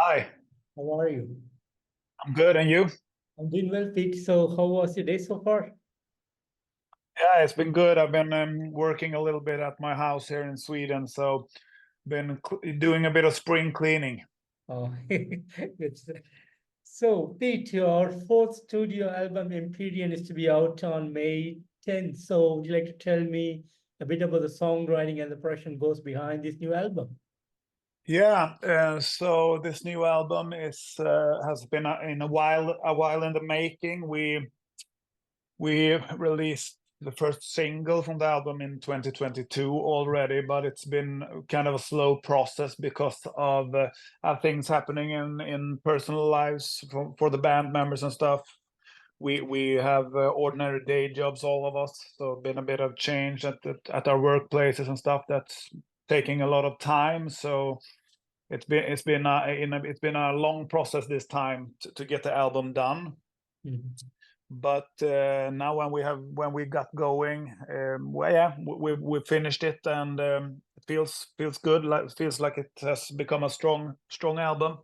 Hi, How are you? I'm good, and you? I'm doing well, Pete. So, how was your day so far? Yeah, it's been good. I've been working a little bit at my house here in Sweden, so been doing a bit of spring cleaning. Oh, it's so, Pete, your fourth studio album, Empyrean, is to be out on May 10th. So, would you like to tell me a bit about the songwriting and the production goes behind this new album? Yeah, so this new album is has been in a while in the making. We released the first single from the album in 2022 already, but it's been kind of a slow process because of things happening in personal lives for the band members and stuff. We have ordinary day jobs, all of us, so been a bit of change at our workplaces and stuff that's taking a lot of time. So it's been a long process this time to get the album done. Mhm. But now when we got going, well, yeah, we finished it, and it feels good. Like feels like it has become a strong album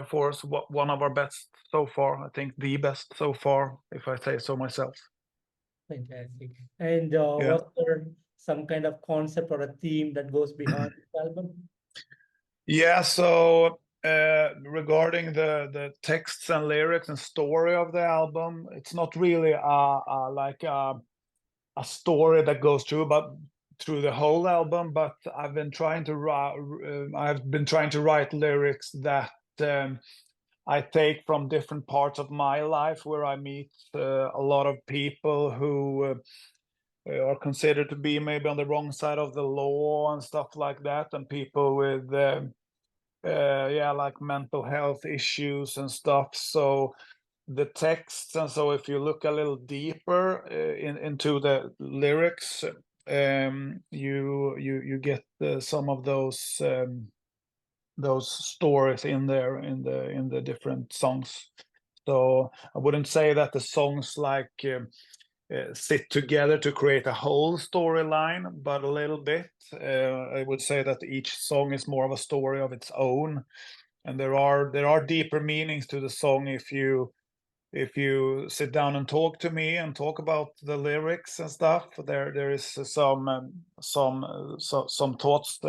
for us. One of our best so far. I think the best so far, if I say so myself. Fantastic. And Yeah. was there some kind of concept or a theme that goes behind this album? Yeah, so regarding the texts and lyrics and story of the album, it's not really a story that goes through the whole album, but I've been trying to write lyrics that I take from different parts of my life where I meet a lot of people who are considered to be maybe on the wrong side of the law and stuff like that, and people with yeah, like mental health issues and stuff. So the texts, and so if you look a little deeper into the lyrics, you get some of those stories in there in the different songs. So I wouldn't say that the songs like sit together to create a whole storyline, but a little bit. I would say that each song is more of a story of its own, and there are deeper meanings to the song if you sit down and talk to me and talk about the lyrics and stuff. There is some thoughts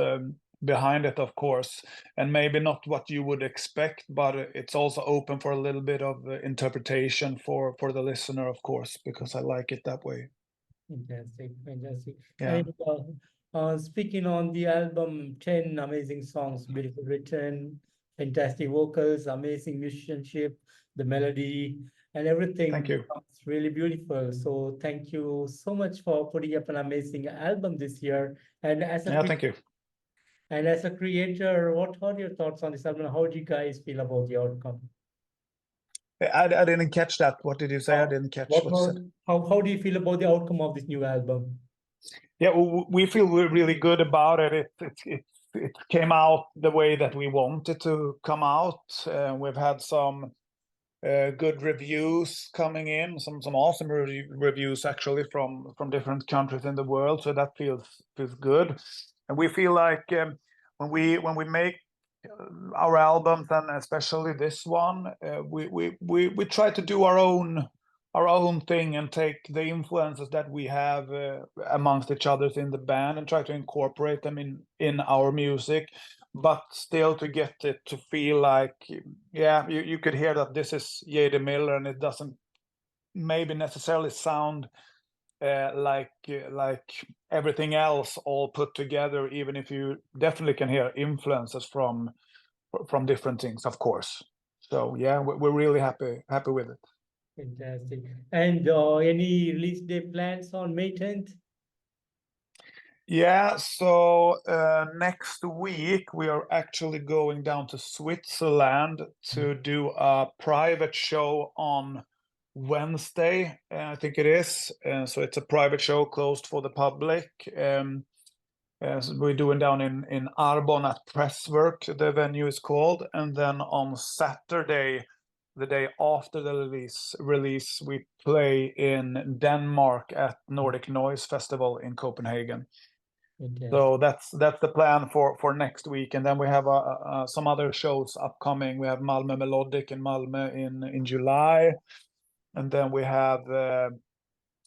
behind it, of course, and maybe not what you would expect, but it's also open for a little bit of interpretation for the listener, of course, because I like it that way. Fantastic, fantastic. Yeah. And speaking on the album, 10 amazing songs, beautiful written, fantastic vocals, amazing musicianship, the melody, and Thank everything you. sounds really beautiful. So thank you so much for putting up an amazing album this year. And Yeah, thank you. as a creator, what are your thoughts on this album? How do you guys feel about the outcome? I didn't catch that. What did you say? I Uh, didn't catch what what you said. are, how do you feel about the outcome of this new album? Yeah, we feel really good about it. It came out the way that we wanted to come out. We've had some good reviews coming in, some awesome reviews actually from different countries in the world. So that feels good, and we feel like when we make our albums, and especially this one, we try to do our own thing and take the influences that we have amongst each others in the band and try to incorporate them in our music, but still to get it to feel like, yeah, you could hear that this is Jade Miller, and it doesn't maybe necessarily sound like everything else all put together, even if you definitely can hear influences from different things, of course. So yeah, we're really happy with it. Fantastic. And any release day plans on May 10th? Yeah, so next week we are actually going down to Switzerland to do a private show on Wednesday, I think it is. So it's a private show closed for the public. So we're doing down in Arbon at Presswork, the venue is called. And then on Saturday, the day after the release, we play in Denmark at Nordic Noise Festival in Copenhagen. So that's the plan for next week, and then we have some other shows upcoming. We have Malmö Melodic in Malmö in July, and then we have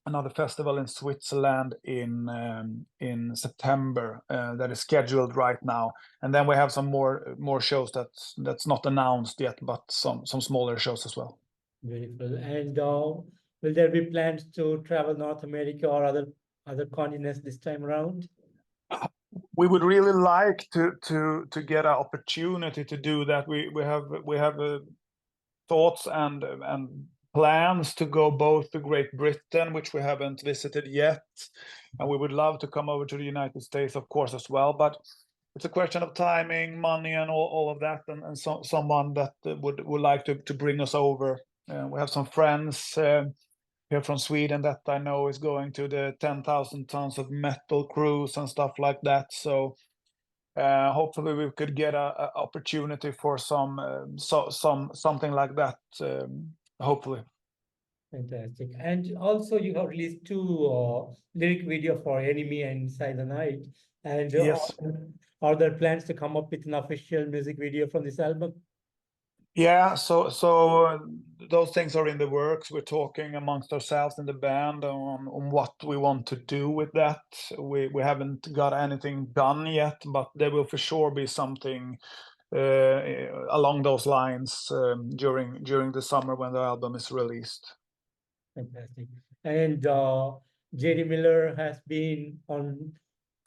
another festival in Switzerland in September that is scheduled right now, and then we have some more shows that's not announced yet, but some smaller shows as well. Beautiful. And will there be plans to travel North America or other continents this time around? We would really like to get an opportunity to do that. We have thoughts and plans to go both to Great Britain, which we haven't visited yet, and we would love to come over to the United States, of course, as well. But it's a question of timing, money, and all of that, and someone that would like to bring us over. We have some friends here from Sweden that I know is going to the 10,000 tons of metal cruise and stuff like that. So hopefully we could get a opportunity for something like that. Hopefully. Fantastic. And also you have released two lyric video for Enemy and Inside the Night. And Yes. are there plans to come up with an official music video from this album? Yeah, so those things are in the works. We're talking amongst ourselves in the band on what we want to do with that. We haven't got anything done yet, but there will for sure be something along those lines during the summer when the album is released. Fantastic. And J.D. Miller has been on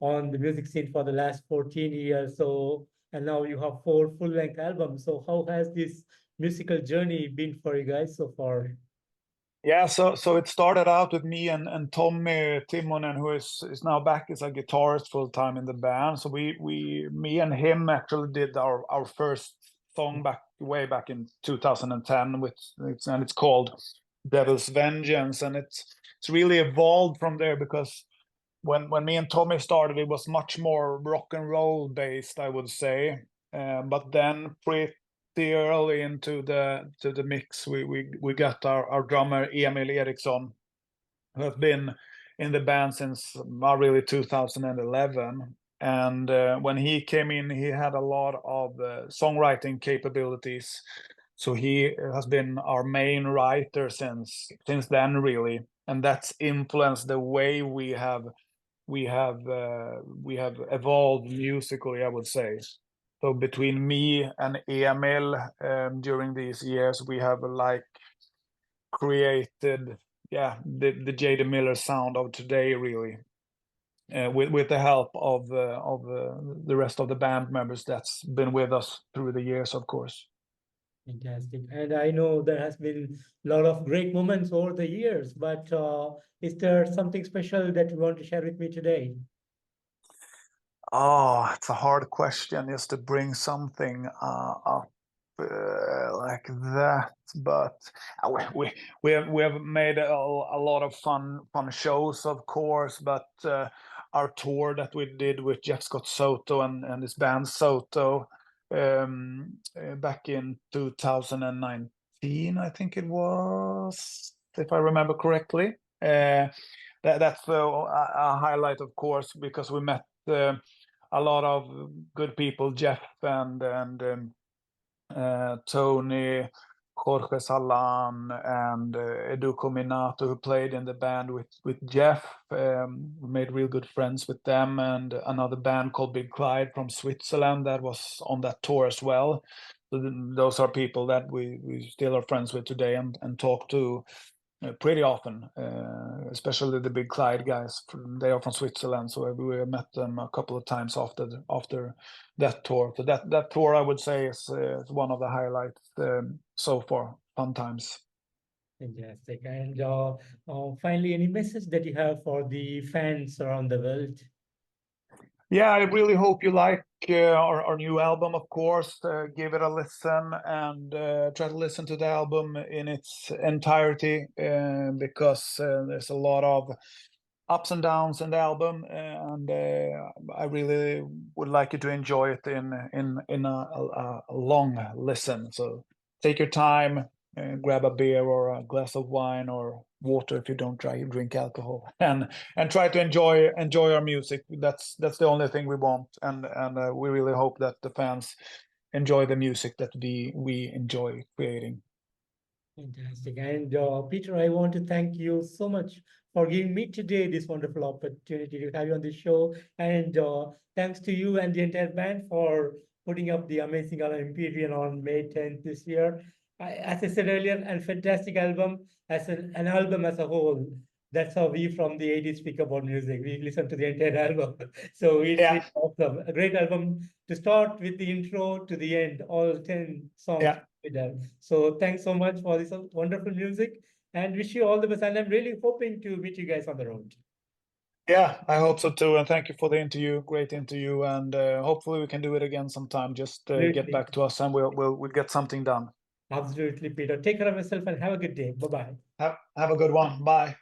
the music scene for the last 14 years. So, and now you have 4 full-length albums. So how has this musical journey been for you guys so far? Yeah, so it started out with me and Tommy Timonen, who is now back as a guitarist full time in the band. So me and him actually did our first song way back in 2010, and it's called Devil's Vengeance, and it's really evolved from there, because when me and Tommy started, it was much more rock and roll based, I would say. But then pretty early into the mix, we got our drummer Emil Eriksson, who has been in the band since really 2011. And when he came in, he had a lot of songwriting capabilities. So he has been our main writer since then, really, and that's influenced the way we have evolved musically, I would say. So between me and Emil, during these years, we have created, the J.D. Miller sound of today, really, with the help of the rest of the band members that's been with us through the years, of course. Fantastic. And I know there has been a lot of great moments over the years, but is there something special that you want to share with me today? Oh, it's a hard question just to bring something up like that, but we have made a lot of fun shows, of course. But our tour that we did with Jeff Scott Soto and his band Soto back in 2019, I think it was, if I remember correctly. That's a highlight, of course, because we met a lot of good people, Jeff and Tony, Jorge Salan, and Educo Minato, who played in the band with Jeff. We made real good friends with them, and another band called Big Clyde from Switzerland that was on that tour as well. So those are people that we still are friends with today and talk to pretty often, especially the Big Clyde guys. They are from Switzerland, so we met them a couple of times after that tour. So that tour, I would say, is one of the highlights so far. Fun times. Fantastic. And finally, any message that you have for the fans around the world? Yeah, I really hope you like our new album, of course. Give it a listen and try to listen to the album in its entirety, because there's a lot of ups and downs in the album, and I really would like you to enjoy it in a long listen. So take your time, grab a beer or a glass of wine or water if you don't drink alcohol, and try to enjoy our music. That's the only thing we want, and we really hope that the fans enjoy the music that we enjoy creating. Fantastic. And Peter, I want to thank you so much for giving me today this wonderful opportunity to have you on the show. And thanks to you and the entire band for putting up the amazing album Empyrean on May 10th this year. As I said earlier, a fantastic album as an album as a whole. That's how we from the 80s speak about music. We listen to the entire album. So it's Yeah. really awesome. A great album to start with the intro to the end, all 10 songs. Yeah. So thanks so much for this wonderful music and wish you all the best. And I'm really hoping to meet you guys on the road. Yeah, I hope so too. And thank you for the interview. Great interview. And hopefully we can do it again sometime. Just get Absolutely. back to us and we'll get something done. Absolutely, Peter. Take care of yourself and have a good day. Bye-bye. Have a good one. Bye.